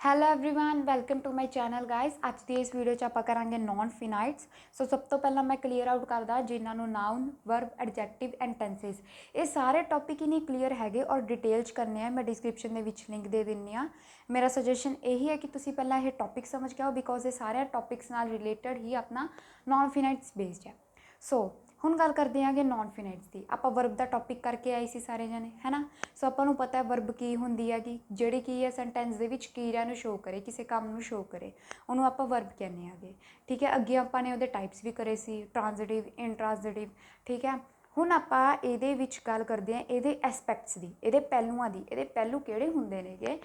Hello everyone welcome to my channel guys. ਅੱਜ ਦੀ ਇਸ ਵੀਡੀਓ 'ਚ ਆਪਾਂ ਕਰਾਂਗੇ ਨੌਨ ਫਿਨਾਈਟਸ। ਸੋ ਸਭ ਤੋਂ ਪਹਿਲਾਂ ਮੈਂ ਕਲੀਅਰ ਆਊਟ ਕਰਦਾ ਜਿਨ੍ਹਾਂ ਨੂੰ ਨਾउन ਵਰਬ ਐਡਜੈਕਟਿਵ ਐਂਡ ਟੈਂਸਸ ਇਹ ਸਾਰੇ ਟੌਪਿਕ ਹੀ ਨਹੀਂ ਕਲੀਅਰ ਹੈਗੇ ਔਰ ਡਿਟੇਲ 'ਚ ਕਰਨੇ ਆ। ਮੈਂ ਡਿਸਕ੍ਰਿਪਸ਼ਨ ਦੇ ਵਿੱਚ ਲਿੰਕ ਦੇ ਦਿੰਦੀ ਆ। ਮੇਰਾ ਸੁਜੈਸ਼ਨ ਇਹੀ ਹੈ ਕਿ ਤੁਸੀਂ ਪਹਿਲਾਂ ਇਹ ਟੌਪਿਕ ਸਮਝ ਕੇ ਆਓ ਬਿਕੋਜ਼ ਇਹ ਸਾਰੇ ਟੌਪਿਕਸ ਨਾਲ ਰਿਲੇਟਡ ਹੀ ਆਪਣਾ ਨੌਨ ਫਿਨਾਈਟਸ ਬੇਸਡ ਹੈ। ਸੋ ਹੁਣ ਗੱਲ ਕਰਦੇ ਆਂਗੇ ਨੌਨ ਫਿਨਾਈਟਸ ਦੀ। ਆਪਾਂ ਵਰਬ ਦਾ ਟੌਪਿਕ ਕਰਕੇ ਆਏ ਸੀ ਸਾਰੇ ਜਣੇ, ਹੈ ਨਾ। ਸੋ ਆਪਾਂ ਨੂੰ ਪਤਾ ਹੈ ਵਰਬ ਕੀ ਹੁੰਦੀ ਹੈਗੀ, ਜਿਹੜੀ ਕੀ ਹੈ ਸੈਂਟੈਂਸ ਦੇ ਵਿੱਚ ਕਿਰਿਆ ਨੂੰ ਸ਼ੋ ਕਰੇ, ਕਿਸੇ ਕੰਮ ਨੂੰ ਸ਼ੋ ਕਰੇ, ਉਹਨੂੰ ਆਪਾਂ ਵਰਬ ਕਹਿੰਦੇ ਆਗੇ। ਠੀਕ ਹੈ, ਅੱਗੇ ਆਪਾਂ ਨੇ ਉਹਦੇ ਟਾਈਪਸ ਵੀ ਕਰੇ ਸੀ, ਟ੍ਰਾਂਜ਼ਿਟਿਵ, ਇਨਟ੍ਰਾਂਜ਼ਿਟਿਵ। ਠੀਕ ਹੈ, ਹੁਣ ਆਪਾਂ ਇਹਦੇ ਵਿੱਚ ਗੱਲ ਕਰਦੇ ਹਾਂ ਇਹਦੇ ਐਸਪੈਕਟਸ ਦੀ, ਇਹਦੇ ਪਹਿਲੂਆਂ ਦੀ। ਇਹਦੇ ਪਹਿਲੂ ਕਿਹੜੇ ਹੁੰਦੇ ਨੇਗੇ?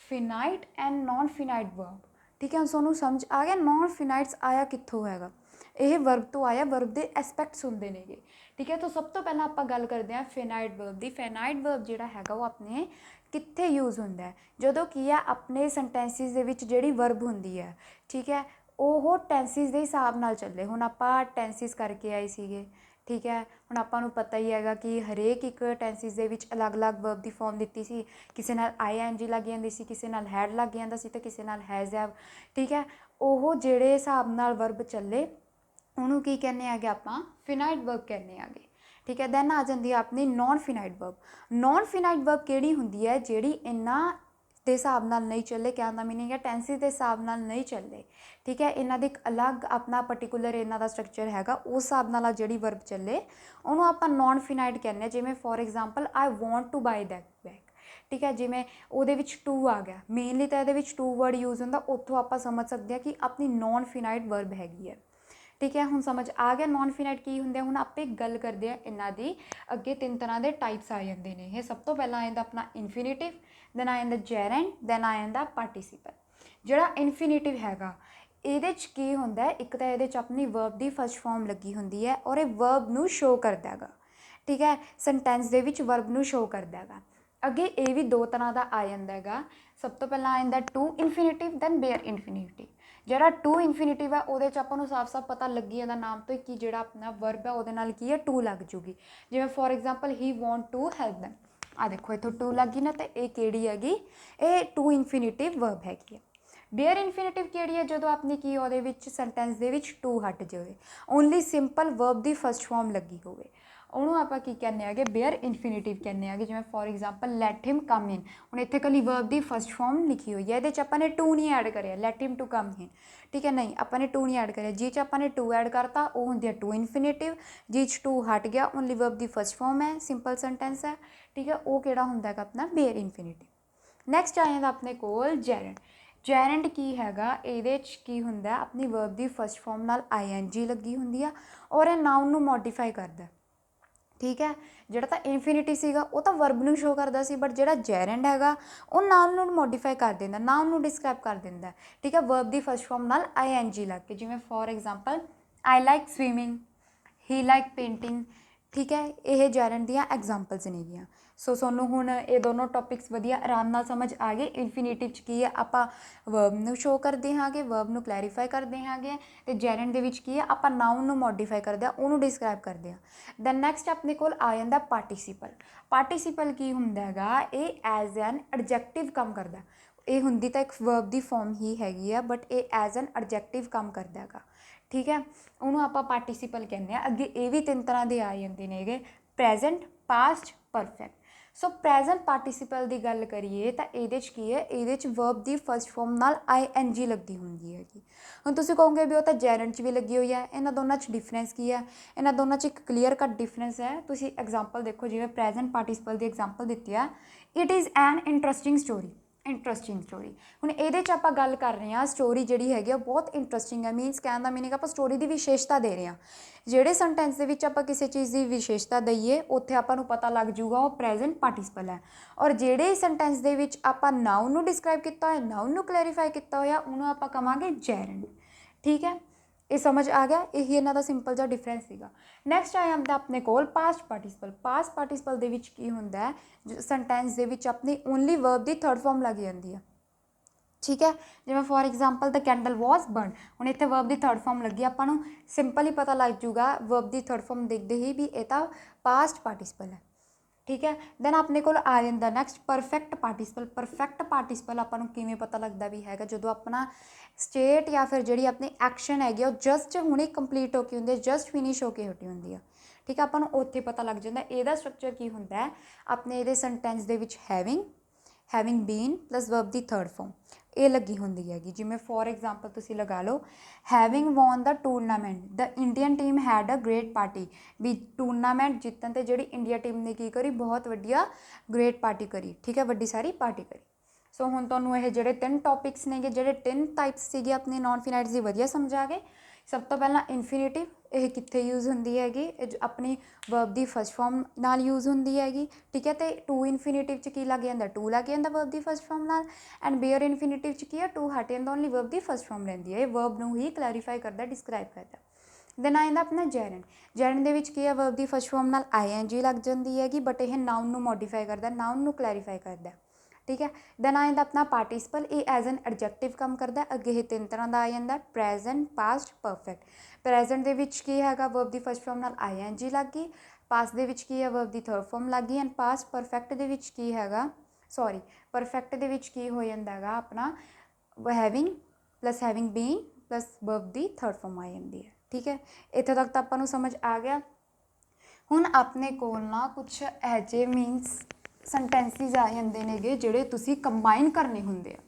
ਫਿਨਾਈਟ ਐਂਡ ਨੌਨ ਫਿਨਾਈਟ ਵਰਬ। ਠੀਕ ਹੈ, ਹੁਣ ਤੁਹਾਨੂੰ ਸਮਝ ਆ ਗਿਆ ਨੌਨ ਫਿਨਾਈਟਸ ਆਇਆ ਕਿੱਥੋਂ ਹੈਗਾ। ਇਹ ਵਰਬ ਤੋਂ ਆਇਆ, ਵਰਬ ਦੇ ਐਸਪੈਕਟਸ ਹੁੰਦੇ ਨੇਗੇ। ਠੀਕ ਹੈ, ਤਾਂ ਸਭ ਤੋਂ ਪਹਿਲਾਂ ਆਪਾਂ ਗੱਲ ਕਰਦੇ ਹਾਂ ਫਿਨਾਈਟ ਵਰਬ ਦੀ। ਫਿਨਾਈਟ ਵਰਬ ਜਿਹੜਾ ਹੈਗਾ ਉਹ ਆਪਣੇ ਕਿੱਥੇ ਯੂਜ਼ ਹੁੰਦਾ ਹੈ? ਜਦੋਂ ਕੀ ਹੈ ਆਪਣੇ ਸੈਂਟੈਂਸਿਸ ਦੇ ਵਿੱਚ ਜਿਹੜੀ ਵਰਬ ਹੁੰਦੀ ਹੈ, ਠੀਕ ਹੈ, ਉਹ ਟੈਂਸਿਸ ਦੇ ਹਿਸਾਬ ਨਾਲ ਚੱਲੇ। ਹੁਣ ਆਪਾਂ ਟੈਂਸਿਸ ਕਰਕੇ ਆਏ ਸੀਗੇ। ਠੀਕ ਹੈ, ਹੁਣ ਆਪਾਂ ਨੂੰ ਪਤਾ ਹੀ ਹੈਗਾ ਕਿ ਹਰੇਕ ਇੱਕ ਟੈਂਸਿਸ ਦੇ ਵਿੱਚ ਅਲੱਗ-ਅਲੱਗ ਵਰਬ ਦੀ ਫੋਰਮ ਦਿੱਤੀ ਸੀ। ਕਿਸੇ ਨਾਲ ING ਲੱਗ ਜਾਂਦੀ ਸੀ, ਕਿਸੇ ਨਾਲ ਹੈਡ ਲੱਗ ਜਾਂਦਾ ਸੀ, ਅਤੇ ਕਿਸੇ ਨਾਲ ਹੈਜ਼ ਹੈਵ। ਠੀਕ ਹੈ, ਉਹ ਜਿਹੜੇ ਹਿਸਾਬ ਨਾਲ ਵਰਬ ਚੱਲੇ ਉਹਨੂੰ ਕੀ ਕਹਿੰਦੇ ਹੈਗੇ ਆਪਾਂ? ਫਿਨਾਈਟ ਵਰਬ ਕਹਿੰਦੇ ਹੈਗੇ। ਠੀਕ ਹੈ, ਦੈਨ ਆ ਜਾਂਦੀ ਹੈ ਆਪਣੀ ਨੌਨ ਫਿਨਾਈਟ ਵਰਬ। ਨੌਨ ਫਿਨਾਈਟ ਵਰਬ ਕਿਹੜੀ ਹੁੰਦੀ ਹੈ? ਜਿਹੜੀ ਇਹਨਾਂ ਦੇ ਹਿਸਾਬ ਨਾਲ ਨਹੀਂ ਚੱਲੇ। ਕਹਿਣ ਦਾ ਮੀਨਿੰਗ ਹੈ ਟੈਂਸਿਸ ਦੇ ਹਿਸਾਬ ਨਾਲ ਨਹੀਂ ਚੱਲੇ। ਠੀਕ ਹੈ, ਇਹਨਾਂ ਦੇ ਇੱਕ ਅਲੱਗ ਆਪਣਾ ਪਰਟੀਕੂਲਰ ਇਹਨਾਂ ਦਾ ਸਟਰਕਚਰ ਹੈਗਾ, ਉਸ ਹਿਸਾਬ ਨਾਲ ਜਿਹੜੀ ਵਰਬ ਚੱਲੇ ਉਹਨੂੰ ਆਪਾਂ ਨੌਨ ਫਿਨਾਈਟ ਕਹਿੰਦੇ ਹਾਂ। ਜਿਵੇਂ for example I want to buy that bag. ਠੀਕ ਹੈ, ਜਿਵੇਂ ਉਹਦੇ ਵਿੱਚ ਟੂ ਆ ਗਿਆ, ਮੇਨਲੀ ਤਾਂ ਇਹਦੇ ਵਿੱਚ ਟੂ ਵਰਡ ਯੂਜ਼ ਹੁੰਦਾ, ਉੱਥੋਂ ਆਪਾਂ ਸਮਝ ਸਕਦੇ ਹਾਂ ਕਿ ਆਪਣੀ ਨੌਨ ਫਿਨਾਈਟ ਵਰਬ ਹੈਗੀ ਹੈ। ਠੀਕ ਹੈ, ਹੁਣ ਸਮਝ ਆ ਗਿਆ ਨੌਨ ਫਿਨਾਈਟ ਕੀ ਹੁੰਦੇ ਆ। ਹੁਣ ਆਪਾਂ ਗੱਲ ਕਰਦੇ ਆ ਇਹਨਾਂ ਦੀ। ਅੱਗੇ ਤਿੰਨ ਤਰ੍ਹਾਂ ਦੇ ਟਾਈਪਸ ਆ ਜਾਂਦੇ ਨੇ ਇਹ। ਸਭ ਤੋਂ ਪਹਿਲਾਂ ਆ ਜਾਂਦਾ ਆਪਣਾ ਇਨਫਿਨਿਟਿਵ, ਦੈਨ ਆ ਜਾਂਦਾ ਜੈਰੈਂਡ, ਦੈਨ ਆ ਜਾਂਦਾ ਪਾਰਟੀਸੀਪਲ। ਜਿਹੜਾ ਇਨਫਿਨਿਟਿਵ ਹੈਗਾ ਇਹਦੇ 'ਚ ਕੀ ਹੁੰਦਾ? ਇੱਕ ਤਾਂ ਇਹਦੇ 'ਚ ਆਪਣੀ ਵਰਬ ਦੀ ਫਸਟ ਫਾਰਮ ਲੱਗੀ ਹੁੰਦੀ ਹੈ ਔਰ ਇਹ ਵਰਬ ਨੂੰ ਸ਼ੋ ਕਰਦਾ ਹੈਗਾ। ਠੀਕ ਹੈ, ਸੈਂਟੈਂਸ ਦੇ ਵਿੱਚ ਵਰਬ ਨੂੰ ਸ਼ੋ ਕਰਦਾ ਹੈਗਾ। ਅੱਗੇ ਇਹ ਵੀ ਦੋ ਤਰ੍ਹਾਂ ਦਾ ਆ ਜਾਂਦਾ ਹੈਗਾ। ਸਭ ਤੋਂ ਪਹਿਲਾਂ ਆ ਜਾਂਦਾ ਟੂ ਇਨਫਿਨਿਟਿਵ, ਦੈਨ ਬੇਅਰ ਇਨਫਿਨਿਟਿਵ। ਜਿਹੜਾ ਟੂ ਇਨਫਿਨਿਟਿਵ ਹੈ ਉਹਦੇ 'ਚ ਆਪਾਂ ਨੂੰ ਸਾਫ਼-ਸਾਫ਼ ਪਤਾ ਲੱਗੀ ਜਾਂਦਾ ਨਾਮ ਤੋਂ ਕਿ ਜਿਹੜਾ ਆਪਣਾ ਵਰਬ ਹੈ ਉਹਦੇ ਨਾਲ ਕੀ ਹੈ? ਟੂ ਲੱਗ ਜੂਗੀ। ਜਿਵੇਂ for example he want to help them. ਆ ਦੇਖੋ ਇੱਥੋਂ ਟੂ ਲੱਗ ਗਈ ਨਾ, ਤੇ ਇਹ ਕਿਹੜੀ ਹੈਗੀ? ਇਹ ਟੂ ਇਨਫਿਨਿਟਿਵ ਵਰਬ ਹੈਗੀ ਹੈ। ਬੇਅਰ ਇਨਫਿਨਿਟਿਵ ਕਿਹੜੀ ਹੈ? ਜਦੋਂ ਆਪਣੀ ਕੀ ਉਹਦੇ ਵਿੱਚ ਸੈਂਟੈਂਸ ਦੇ ਵਿੱਚ ਟੂ ਹਟ ਜਾਵੇ, ਓਨਲੀ ਸਿੰਪਲ ਵਰਬ ਦੀ ਫਸਟ ਫਾਰਮ ਲੱਗੀ ਹੋਵੇ, ਉਹਨੂੰ ਆਪਾਂ ਕੀ ਕਹਿੰਦੇ ਹੈਗੇ? ਬੇਅਰ ਇਨਫਿਨਿਟਿਵ ਕਹਿੰਦੇ ਹੈਗੇ। ਜਿਵੇਂ ਫੋਰ ਐਗਜ਼ਾਮਪਲ ਲੈਟ ਹਿਮ ਕਮ ਇਨ। ਹੁਣ ਇੱਥੇ ਇਕੱਲੀ ਵਰਬ ਦੀ ਫਸਟ ਫਾਰਮ ਲਿਖੀ ਹੋਈ ਹੈ, ਇਹਦੇ 'ਚ ਆਪਾਂ ਨੇ ਟੂ ਨਹੀਂ ਐਡ ਕਰਿਆ ਲੈਟ ਹਿਮ ਟੂ ਕਮ ਇਨ। ਠੀਕ ਹੈ, ਨਹੀਂ ਆਪਾਂ ਨੇ ਟੂ ਨਹੀਂ ਐਡ ਕਰਿਆ। ਜਿਹ 'ਚ ਆਪਾਂ ਨੇ ਟੂ ਐਡ ਕਰਤਾ ਉਹ ਹੁੰਦੀ ਹੈ ਟੂ ਇਨਫਿਨਿਟਿਵ। ਜਿਹ 'ਚ ਟੂ ਹਟ ਗਿਆ ਓਨਲੀ ਵਰਬ ਦੀ ਫਸਟ ਫਾਰਮ ਹੈ, ਸਿੰਪਲ ਸੈਂਟੈਂਸ ਹੈ। ਠੀਕ ਹੈ, ਉਹ ਕਿਹੜਾ ਹੁੰਦਾ ਹੈਗਾ? ਆਪਣਾ ਬੇਅਰ ਇਨਫਿਨਿਟਿਵ। ਨੈਕਸਟ ਆ ਜਾਂਦਾ ਆਪਣੇ ਕੋਲ ਜੈਰੈਂਡ। ਜੈਰੈਂਡ ਕੀ ਹੈਗਾ? ਇਹਦੇ 'ਚ ਕੀ ਹੁੰਦਾ? ਆਪਣੀ ਵਰਬ ਦੀ ਫਸਟ ਫਾਰਮ ਨਾਲ ING ਲੱਗੀ ਹੁੰਦੀ ਆ ਔਰ ਇਹ ਨਾउन ਨੂੰ ਮੋਡੀਫਾਈ ਕਰਦਾ। ਠੀਕ ਹੈ, ਜਿਹੜਾ ਤਾਂ ਇਨਫਿਨਿਟੀ ਸੀਗਾ ਉਹ ਤਾਂ ਵਰਬ ਨੂੰ ਸ਼ੋ ਕਰਦਾ ਸੀ, ਬਟ ਜਿਹੜਾ ਜੈਰੈਂਡ ਹੈਗਾ ਉਹ ਨਾउन ਨੂੰ ਮੋਡੀਫਾਈ ਕਰ ਦਿੰਦਾ, ਨਾउन ਨੂੰ ਡਿਸਕ੍ਰਾਈਬ ਕਰ ਦਿੰਦਾ। ਠੀਕ ਹੈ, ਵਰਬ ਦੀ ਫਸਟ ਫਾਰਮ ਨਾਲ ING ਲੱਗ ਕੇ। ਜਿਵੇਂ for example I like swimming, he like painting. ਠੀਕ ਹੈ, ਇਹ ਜੈਰੈਂਡ ਦੀਆਂ ਐਗਜ਼ਾਮਪਲਸ ਨੇਗੀਆਂ। ਸੋ ਤੁਹਾਨੂੰ ਹੁਣ ਇਹ ਦੋਨੋਂ ਟੌਪਿਕਸ ਵਧੀਆ ਆਰਾਮ ਨਾਲ ਸਮਝ ਆ ਗਏ। ਇਨਫਿਨਿਟਿਵ 'ਚ ਕੀ ਹੈ? ਆਪਾਂ ਵਰਬ ਨੂੰ ਸ਼ੋ ਕਰਦੇ ਹਾਂਗੇ, ਵਰਬ ਨੂੰ ਕਲੈਰੀਫਾਈ ਕਰਦੇ ਹਾਂਗੇ। ਅਤੇ ਜੈਰੈਂਡ ਦੇ ਵਿੱਚ ਕੀ ਹੈ? ਆਪਾਂ ਨਾउन ਨੂੰ ਮੋਡੀਫਾਈ ਕਰਦੇ ਹਾਂ, ਉਹਨੂੰ ਡਿਸਕ੍ਰਾਈਬ ਕਰਦੇ ਹਾਂ। ਦੈਨ ਨੈਕਸਟ ਆਪਣੇ ਕੋਲ ਆ ਜਾਂਦਾ ਪਾਰਟੀਸੀਪਲ। ਪਾਰਟੀਸੀਪਲ ਕੀ ਹੁੰਦਾ ਹੈਗਾ? ਇਹ ਐਜ਼ ਐਨ ਐਡਜੈਕਟਿਵ ਕੰਮ ਕਰਦਾ। ਇਹ ਹੁੰਦੀ ਤਾਂ ਇੱਕ ਵਰਬ ਦੀ ਫਾਰਮ ਹੀ ਹੈਗੀ ਆ, ਬਟ ਇਹ ਐਜ਼ ਐਨ ਐਡਜੈਕਟਿਵ ਕੰਮ ਕਰਦਾ ਹੈਗਾ। ਠੀਕ ਹੈ, ਉਹਨੂੰ ਆਪਾਂ ਪਾਰਟੀਸੀਪਲ ਕਹਿੰਦੇ ਹਾਂ। ਅੱਗੇ ਇਹ ਵੀ ਤਿੰਨ ਤਰ੍ਹਾਂ ਦੇ ਆ ਜਾਂਦੇ ਨੇਗੇ, ਪ੍ਰੈਜ਼ੈਂਟ, ਪਾਸਟ, ਪਰਫੈਕਟ। ਸੋ ਪ੍ਰੈਜ਼ੈਂਟ ਪਾਰਟੀਸੀਪਲ ਦੀ ਗੱਲ ਕਰੀਏ ਤਾਂ ਇਹਦੇ 'ਚ ਕੀ ਹੈ? ਇਹਦੇ 'ਚ ਵਰਬ ਦੀ ਫਸਟ ਫਾਰਮ ਨਾਲ ING ਲੱਗੀ ਹੁੰਦੀ ਹੈਗੀ। ਹੁਣ ਤੁਸੀਂ ਕਹੋਗੇ ਵੀ ਉਹ ਤਾਂ ਜੈਰੈਂਡ 'ਚ ਵੀ ਲੱਗੀ ਹੋਈ ਹੈ, ਇਹਨਾਂ ਦੋਨਾਂ 'ਚ ਡਿਫਰੈਂਸ ਕੀ ਹੈ? ਇਹਨਾਂ ਦੋਨਾਂ 'ਚ ਇੱਕ ਕਲੀਅਰ ਕੱਟ ਡਿਫਰੈਂਸ ਹੈ। ਤੁਸੀਂ ਐਗਜ਼ਾਮਪਲ ਦੇਖੋ, ਜਿਵੇਂ ਪ੍ਰੈਜ਼ੈਂਟ ਪਾਰਟੀਸੀਪਲ ਦੀ ਐਗਜ਼ਾਮਪਲ ਦਿੱਤੀ ਆ, it is an interesting story. Interesting story. ਹੁਣ ਇਹਦੇ 'ਚ ਆਪਾਂ ਗੱਲ ਕਰ ਰਹੇ ਹਾਂ ਸਟੋਰੀ ਜਿਹੜੀ ਹੈਗੀ ਆ ਬਹੁਤ ਇੰਟਰਸਟਿੰਗ ਹੈ। ਮੀਨਸ ਕਹਿਣ ਦਾ ਮੀਨਿੰਗ ਆਪਾਂ ਸਟੋਰੀ ਦੀ ਵਿਸ਼ੇਸ਼ਤਾ ਦੇ ਰਹੇ ਹਾਂ। ਜਿਹੜੇ ਸੈਂਟੈਂਸ ਦੇ ਵਿੱਚ ਆਪਾਂ ਕਿਸੇ ਚੀਜ਼ ਦੀ ਵਿਸ਼ੇਸ਼ਤਾ ਦਈਏ ਉੱਥੇ ਆਪਾਂ ਨੂੰ ਪਤਾ ਲੱਗ ਜੂਗਾ ਉਹ ਪ੍ਰੈਜ਼ੈਂਟ ਪਾਰਟੀਸੀਪਲ ਹੈ। ਔਰ ਜਿਹੜੇ ਸੈਂਟੈਂਸ ਦੇ ਵਿੱਚ ਆਪਾਂ ਨਾउन ਨੂੰ ਡਿਸਕ੍ਰਾਈਬ ਕੀਤਾ ਹੋਇਆ, ਨਾउन ਨੂੰ ਕਲੈਰੀਫਾਈ ਕੀਤਾ ਹੋਇਆ, ਉਹਨੂੰ ਆਪਾਂ ਕਵਾਂਗੇ ਜੈਰੈਂਡ। ਠੀਕ ਹੈ, ਇਹ ਸਮਝ ਆ ਗਿਆ? ਇਹੀ ਇਹਨਾਂ ਦਾ ਸਿੰਪਲ ਜਿਹਾ ਡਿਫਰੈਂਸ ਸੀਗਾ। ਨੈਕਸਟ ਆ ਜਾਂਦਾ ਆਪਣੇ ਕੋਲ ਪਾਸਟ ਪਾਰਟੀਸੀਪਲ। ਪਾਸਟ ਪਾਰਟੀਸੀਪਲ ਦੇ ਵਿੱਚ ਕੀ ਹੁੰਦਾ? ਸੈਂਟੈਂਸ ਦੇ ਵਿੱਚ ਆਪਣੀ ਓਨਲੀ ਵਰਬ ਦੀ ਥਰਡ ਫਾਰਮ ਲੱਗ ਜਾਂਦੀ ਹੈ। ਠੀਕ ਹੈ, ਜਿਵੇਂ for example the candle was burn. ਹੁਣ ਇੱਥੇ ਵਰਬ ਦੀ ਥਰਡ ਫਾਰਮ ਲੱਗੀ, ਆਪਾਂ ਨੂੰ ਸਿੰਪਲ ਹੀ ਪਤਾ ਲੱਗ ਜੂਗਾ ਵਰਬ ਦੀ ਥਰਡ ਫਾਰਮ ਦੇਖਦੇ ਹੀ ਵੀ ਇਹ ਤਾਂ ਪਾਸਟ ਪਾਰਟੀਸੀਪਲ ਹੈ। ठीक है। दैन अपने को आ जाता next perfect participle. Perfect participle ਆਪਾਂ ਨੂੰ ਕਿਵੇਂ ਪਤਾ ਲੱਗਦਾ ਵੀ ਹੈਗਾ, ਜਦੋਂ ਆਪਣਾ ਸਟੇਟ ਜਾਂ ਫਿਰ ਜਿਹੜੀ ਆਪਣੀ ਐਕਸ਼ਨ ਹੈਗੀ ਉਹ ਜਸਟ ਹੁਣੇ ਕੰਪਲੀਟ ਹੋ ਕੇ ਹੁੰਦੀ ਹੈ, ਜਸਟ ਫਿਨਿਸ਼ ਹੋ ਕੇ ਹਟੀ ਹੁੰਦੀ ਆ, ਠੀਕ ਹੈ। ਆਪਾਂ ਨੂੰ ਉੱਥੇ ਪਤਾ ਲੱਗ ਜਾਂਦਾ ਇਹਦਾ ਸਟਰਕਚਰ ਕੀ ਹੁੰਦਾ ਹੈ। ਆਪਣੇ ਇਹਦੇ ਸੈਂਟੈਂਸ ਦੇ ਵਿੱਚ ਹੈਵਿੰਗ ਬੀਨ ਪਲੱਸ ਵਰਬ ਦੀ ਥਰਡ ਫੋਰਮ ਇਹ ਲੱਗੀ ਹੁੰਦੀ ਹੈਗੀ। ਜਿਵੇਂ ਫੋਰ ਐਗਜ਼ਾਮਪਲ ਤੁਸੀਂ ਲਗਾ ਲਓ, having won the tournament the Indian team had a great party. ਵੀ ਟੂਰਨਾਮੈਂਟ ਜਿੱਤਣ 'ਤੇ ਜਿਹੜੀ ਇੰਡੀਆ ਟੀਮ ਨੇ ਕੀ ਕਰੀ, ਬਹੁਤ ਵਧੀਆ ਗ੍ਰੇਟ ਪਾਰਟੀ ਕਰੀ, ਠੀਕ ਹੈ, ਵੱਡੀ ਸਾਰੀ ਪਾਰਟੀ ਕਰੀ। ਸੋ ਹੁਣ ਤੁਹਾਨੂੰ ਇਹ ਜਿਹੜੇ 3 ਟੌਪਿਕਸ ਨੇਗੇ, ਜਿਹੜੇ 3 ਟਾਈਪਸ ਸੀਗੇ ਆਪਣੇ ਨੋਨ ਫਿਨਾਈਟਸ ਦੀ, ਵਧੀਆ ਸਮਝ ਆ ਗਏ। ਸਭ ਤੋਂ ਪਹਿਲਾਂ ਇਨਫਿਨਿਟਿਵ, ਇਹ ਕਿੱਥੇ ਯੂਜ਼ ਹੁੰਦੀ ਹੈਗੀ, ਆਪਣੀ ਵਰਬ ਦੀ ਫਸਟ ਫਾਰਮ ਨਾਲ ਯੂਜ਼ ਹੁੰਦੀ ਹੈਗੀ, ਠੀਕ ਹੈ। ਅਤੇ ਟੂ ਇਨਫਿਨਿਟਿਵ 'ਚ ਕੀ ਲੱਗ ਜਾਂਦਾ, ਟੂ ਲੱਗ ਜਾਂਦਾ ਵਰਬ ਦੀ ਫਸਟ ਫਾਰਮ ਨਾਲ। ਐਂਡ ਬੇਅਰ ਇਨਫਿਨਿਟਿਵ 'ਚ ਕੀ ਹੈ, ਟੂ ਹਟ ਜਾਂਦਾ, ਓਨਲੀ ਵਰਬ ਦੀ ਫਸਟ ਫਾਰਮ ਰਹਿੰਦੀ ਹੈ। ਇਹ ਵਰਬ ਨੂੰ ਹੀ ਕਲੈਰੀਫਾਈ ਕਰਦਾ, ਡਿਸਕ੍ਰਾਈਬ ਕਰਦਾ। ਦੈਨ ਆ ਜਾਂਦਾ ਆਪਣਾ ਜੈਰੈਂਡ। ਜੈਰੈਂਡ ਦੇ ਵਿੱਚ ਕੀ ਹੈ, ਵਰਬ ਦੀ ਫਸਟ ਫਾਰਮ ਨਾਲ ING ਲੱਗ ਜਾਂਦੀ ਹੈਗੀ, ਬਟ ਇਹ ਨਾਊਨ ਨੂੰ ਮੋਡੀਫਾਈ ਕਰਦਾ, ਨਾਊਨ ਨੂੰ ਕਲੈਰੀਫਾਈ ਕਰਦਾ, ਠੀਕ ਹੈ। ਦੈਨ ਆ ਜਾਂਦਾ ਆਪਣਾ ਪਾਰਟੀਸਪਲ। ਇਹ ਐਜ਼ ਐਨ ਐਡਜੈਕਟਿਵ ਕੰਮ ਕਰਦਾ। ਅੱਗੇ ਇਹ 3 ਤਰ੍ਹਾਂ ਦਾ ਆ ਜਾਂਦਾ, ਪ੍ਰੈਜ਼ੈਂਟ, ਪਾਸਟ, ਪਰਫੈਕਟ। ਪ੍ਰੈਜ਼ੈਂਟ ਦੇ ਵਿੱਚ ਕੀ ਹੈਗਾ, ਵਰਬ ਦੀ ਫਸਟ ਫਾਰਮ ਨਾਲ ING ਲੱਗ ਗਈ। ਪਾਸਟ ਦੇ ਵਿੱਚ ਕੀ ਹੈ, ਵਰਬ ਦੀ ਥਰਡ ਫਾਰਮ ਲੱਗ ਗਈ। ਐਂਡ ਪਾਸਟ ਪਰਫੈਕਟ ਦੇ ਵਿੱਚ ਕੀ ਹੈਗਾ, ਪਰਫੈਕਟ ਦੇ ਵਿੱਚ ਕੀ ਹੋ ਜਾਂਦਾ ਹੈਗਾ ਆਪਣਾ, ਹੈਵਿੰਗ ਪਲੱਸ ਹੈਵਿੰਗ ਬੀਨ ਪਲੱਸ ਵਰਬ ਦੀ ਥਰਡ ਫਾਰਮ ਆ ਜਾਂਦੀ ਹੈ, ਠੀਕ ਹੈ। ਇੱਥੇ ਤੱਕ ਤਾਂ ਆਪਾਂ ਨੂੰ ਸਮਝ ਆ ਗਿਆ। ਹੁਣ ਆਪਣੇ ਕੋਲ ਨਾ ਕੁਛ ਇਹੋ ਜਿਹੇ ਮੀਨਸ ਸੈਂਟੈਂਸਿਸ ਆ ਜਾਂਦੇ ਨੇਗੇ ਜਿਹੜੇ ਤੁਸੀਂ ਕੰਬਾਈਨ ਕਰਨੇ ਹੁੰਦੇ ਆ,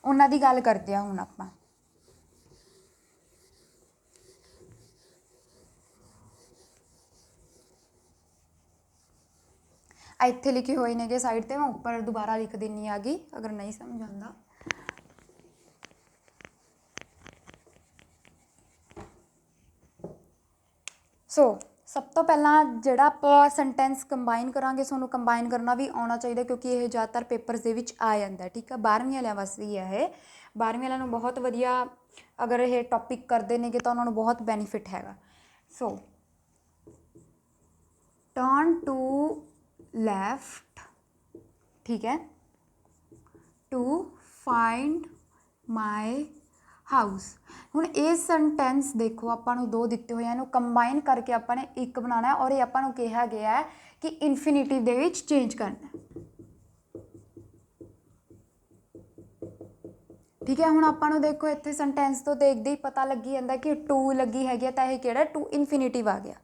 ਉਹਨਾਂ ਦੀ ਗੱਲ ਕਰਦੇ ਆ ਹੁਣ ਆਪਾਂ। ਇੱਥੇ ਲਿਖੇ ਹੋਏ ਨੇਗੇ ਸਾਈਡ 'ਤੇ, ਮੈਂ ਉੱਪਰ ਦੁਬਾਰਾ ਲਿਖ ਦਿੰਦੀ ਆਗੀ ਅਗਰ ਨਹੀਂ ਸਮਝ ਆਉਂਦਾ। ਸੋ ਸਭ ਤੋਂ ਪਹਿਲਾਂ ਜਿਹੜਾ ਆਪਾਂ ਸੈਂਟੈਂਸ ਕੰਬਾਈਨ ਕਰਾਂਗੇ, ਤੁਹਾਨੂੰ ਕੰਬਾਈਨ ਕਰਨਾ ਵੀ ਆਉਣਾ ਚਾਹੀਦਾ, ਕਿਉਂਕਿ ਇਹ ਜ਼ਿਆਦਾਤਰ ਪੇਪਰਸ ਦੇ ਵਿੱਚ ਆ ਜਾਂਦਾ, ਠੀਕ ਆ। 12ਵੀਂ ਵਾਲਿਆਂ ਵਾਸਤੇ ਹੀ ਹੈ ਇਹ, 12ਵੀਂ ਵਾਲਿਆਂ ਨੂੰ ਬਹੁਤ ਵਧੀਆ ਅਗਰ ਇਹ ਟੌਪਿਕ ਕਰਦੇ ਨੇਗੇ ਤਾਂ ਉਹਨਾਂ ਨੂੰ ਬਹੁਤ ਬੈਨੀਫਿਟ ਹੈਗਾ। ਸੋ ਟਰਨ ਟੂ ਲੈਫਟ, ਠੀਕ ਹੈ, ਟੂ ਫਾਈਂਡ ਮਾਈ ਹਾਊਸ। ਹੁਣ ਇਹ ਸੈਂਟੈਂਸ ਦੇਖੋ ਆਪਾਂ ਨੂੰ 2 ਦਿੱਤੇ ਹੋਏ ਆ, ਇਹਨੂੰ ਕੰਬਾਈਨ ਕਰਕੇ ਆਪਾਂ ਨੇ ਇੱਕ ਬਣਾਉਣਾ, ਔਰ ਇਹ ਆਪਾਂ ਨੂੰ ਕਿਹਾ ਗਿਆ ਹੈ ਕਿ ਇਨਫਿਨਿਟਿਵ ਦੇ ਵਿੱਚ ਚੇਂਜ ਕਰਨਾ, ਠੀਕ ਹੈ। ਹੁਣ ਆਪਾਂ ਨੂੰ ਦੇਖੋ ਇੱਥੇ ਸੈਂਟੈਂਸ ਤੋਂ ਦੇਖਦੇ ਹੀ ਪਤਾ ਲੱਗੀ ਜਾਂਦਾ ਕਿ ਟੂ ਲੱਗੀ ਹੈਗੀ ਆ, ਤਾਂ ਇਹ ਕਿਹੜਾ ਟੂ ਇਨਫਿਨਿਟਿਵ ਆ ਗਿਆ,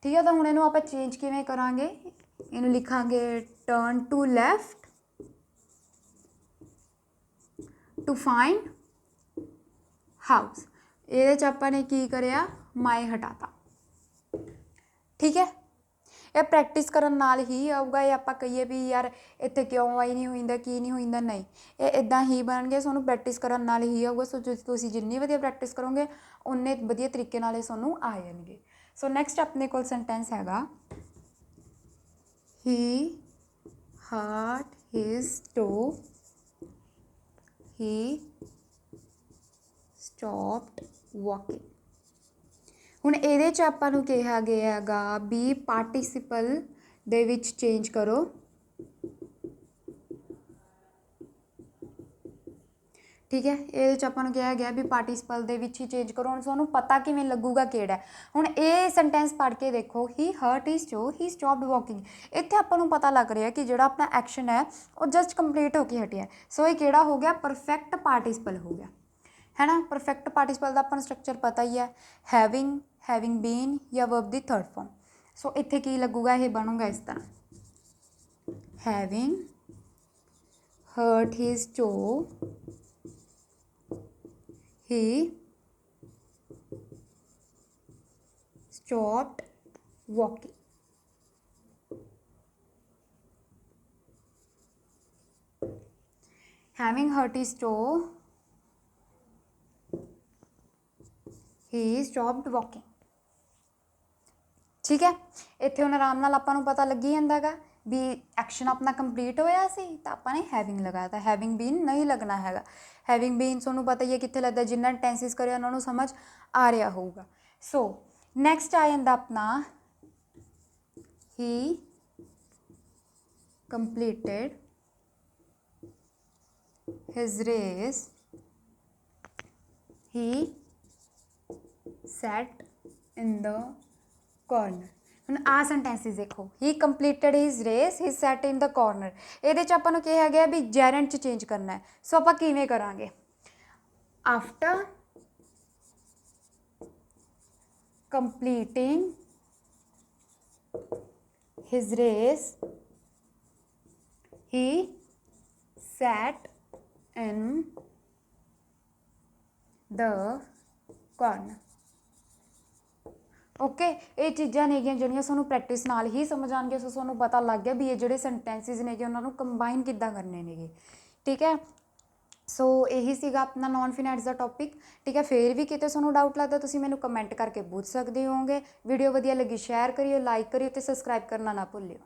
ਠੀਕ ਹੈ। ਤਾਂ ਹੁਣ ਇਹਨੂੰ ਆਪਾਂ ਚੇਂਜ ਕਿਵੇਂ ਕਰਾਂਗੇ, ਇਹਨੂੰ ਲਿਖਾਂਗੇ turn to left to find house. ਇਹਦੇ 'ਚ ਆਪਾਂ ਨੇ ਕੀ ਕਰਿਆ, ਮਾਈ ਹਟਾਤਾ, ਠੀਕ ਹੈ। ਇਹ ਪ੍ਰੈਕਟਿਸ ਕਰਨ ਨਾਲ ਹੀ ਆਊਗਾ। ਇਹ ਆਪਾਂ ਕਹੀਏ ਵੀ ਯਾਰ ਇੱਥੇ ਕਿਉਂ ਆਈ ਨਹੀਂ ਹੋਈਂਦਾ, ਕੀ ਨਹੀਂ ਹੋਈਂਦਾ, ਨਹੀਂ, ਇਹ ਇੱਦਾਂ ਹੀ ਬਣਨਗੇ, ਤੁਹਾਨੂੰ ਪ੍ਰੈਕਟਿਸ ਕਰਨ ਨਾਲ ਹੀ ਆਊਗਾ। ਸੋ ਤੁਸੀਂ ਜਿੰਨੀ ਵਧੀਆ ਪ੍ਰੈਕਟਿਸ ਕਰੋਗੇ ਉਨੇ ਵਧੀਆ ਤਰੀਕੇ ਨਾਲ ਇਹ ਤੁਹਾਨੂੰ ਆ ਜਾਣਗੇ। ਸੋ ਨੈਕਸਟ ਆਪਣੇ ਕੋਲ ਸੈਂਟੈਂਸ ਹੈਗਾ, he hurt his toe, he stopped walking. ਹੁਣ ਇਹਦੇ 'ਚ ਆਪਾਂ ਨੂੰ ਕਿਹਾ ਗਿਆ ਹੈਗਾ ਵੀ ਪਾਰਟੀਸਿਪਲ ਦੇ ਵਿੱਚ ਚੇਂਜ ਕਰੋ, ਠੀਕ ਹੈ। ਇਹਦੇ 'ਚ ਆਪਾਂ ਨੂੰ ਕਿਹਾ ਗਿਆ ਵੀ ਪਾਰਟੀਸਿਪਲ ਦੇ ਵਿੱਚ ਹੀ ਚੇਂਜ ਕਰੋ। ਹੁਣ ਤੁਹਾਨੂੰ ਪਤਾ ਕਿਵੇਂ ਲੱਗੂਗਾ ਕਿਹੜਾ। ਹੁਣ ਇਹ ਸੈਂਟੈਂਸ ਪੜ੍ਹ ਕੇ ਦੇਖੋ, he hurt his toe, he stopped walking. ਇੱਥੇ ਆਪਾਂ ਨੂੰ ਪਤਾ ਲੱਗ ਰਿਹਾ ਕਿ ਜਿਹੜਾ ਆਪਣਾ ਐਕਸ਼ਨ ਹੈ ਉਹ ਜਸਟ ਕੰਪਲੀਟ ਹੋ ਕੇ ਹਟਿਆ। ਸੋ ਇਹ ਕਿਹੜਾ ਹੋ ਗਿਆ, ਪਰਫੈਕਟ ਪਾਰਟੀਸਿਪਲ ਹੋ ਗਿਆ, ਹੈ ਨਾ। ਪਰਫੈਕਟ ਪਾਰਟੀਸਿਪਲ ਦਾ ਆਪਾਂ ਨੂੰ ਸਟਰਕਚਰ ਪਤਾ ਹੀ ਹੈ, ਹੈਵਿੰਗ ਬੀਨ ਜਾਂ ਵਰਬ ਦੀ ਥਰਡ ਫਾਰਮ। ਸੋ ਇੱਥੇ ਕੀ ਲੱਗੂਗਾ, ਇਹ ਬਣੂਗਾ ਇਸ ਤਰ੍ਹਾਂ, having hurt his toe, he stopped walking. Having hurt his toe, he stopped walking. ਠੀਕ ਹੈ। ਇੱਥੇ ਹੁਣ ਆਰਾਮ ਨਾਲ ਆਪਾਂ ਨੂੰ ਪਤਾ ਲੱਗੀ ਜਾਂਦਾ ਹੈਗਾ ਵੀ ਐਕਸ਼ਨ ਆਪਣਾ ਕੰਪਲੀਟ ਹੋਇਆ ਸੀ, ਤਾਂ ਆਪਾਂ ਨੇ ਹੈਵਿੰਗ ਲਗਾਇਆ, ਤਾਂ ਹੈਵਿੰਗ ਬੀਨ ਨਹੀਂ ਲੱਗਣਾ ਹੈਗਾ। ਹੈਵਿੰਗ ਬੀਨ ਤੁਹਾਨੂੰ ਪਤਾ ਹੀ ਹੈ ਕਿੱਥੇ ਲੱਗਦਾ, ਜਿੰਨਾ ਟੈਂਸਿਸ ਕਰਿਆ ਉਹਨਾਂ ਨੂੰ ਸਮਝ ਆ ਰਿਹਾ ਹੋਊਗਾ। ਸੋ ਨੈਕਸਟ ਆ ਜਾਂਦਾ ਆਪਣਾ, ਹੀ completed his race, he sat in the corner। ਹੁਣ ਆ ਸੈਂਟੈਂਸਿਸ ਦੇਖੋ, ਹੀ ਕੰਪਲੀਟਡ ਹਿਜ਼ ਰੇਸ, ਹੀ ਸੈਟ ਇਨ ਦ ਕਾਰਨਰ। ਇਹਦੇ 'ਚ ਆਪਾਂ ਨੂੰ ਕਿਹਾ ਗਿਆ ਵੀ ਜੈਰੈਂਡ 'ਚ ਚੇਂਜ ਕਰਨਾ ਹੈ। ਸੋ ਆਪਾਂ ਕਿਵੇਂ ਕਰਾਂਗੇ, after completing his race he sat in the corner। Okay, ਇਹ ਚੀਜ਼ਾਂ ਨੇਗੀਆਂ ਜਿਹੜੀਆਂ ਸਾਨੂੰ ਪ੍ਰੈਕਟਿਸ ਨਾਲ ਹੀ ਸਮਝ ਆਉਣਗੀਆਂ। ਸੋ ਤੁਹਾਨੂੰ ਪਤਾ ਲੱਗ ਗਿਆ ਵੀ ਇਹ ਜਿਹੜੇ ਸੈਂਟੈਂਸਿਸ ਨੇਗੇ ਉਹਨਾਂ ਨੂੰ ਕੰਬਾਈਨ ਕਿੱਦਾਂ ਕਰਨੇ ਨੇਗੇ, ਠੀਕ ਹੈ। ਸੋ ਇਹੀ ਸੀਗਾ ਆਪਣਾ ਨੋਨ ਫਿਨਾਈਟਸ ਦਾ ਟੌਪਿਕ, ਠੀਕ ਹੈ। ਫਿਰ ਵੀ ਕਿਤੇ ਤੁਹਾਨੂੰ ਡਾਊਟ ਲੱਗਦਾ ਤੁਸੀਂ ਮੈਨੂੰ ਕਮੈਂਟ ਕਰਕੇ ਪੁੱਛ ਸਕਦੇ ਹੋਗੇ। ਵੀਡੀਓ ਵਧੀਆ ਲੱਗੀ ਸ਼ੇਅਰ ਕਰਿਓ, ਲਾਈਕ ਕਰਿਓ ਅਤੇ ਸਬਸਕ੍ਰਾਈਬ ਕਰਨਾ ਨਾ ਭੁੱਲਿਓ।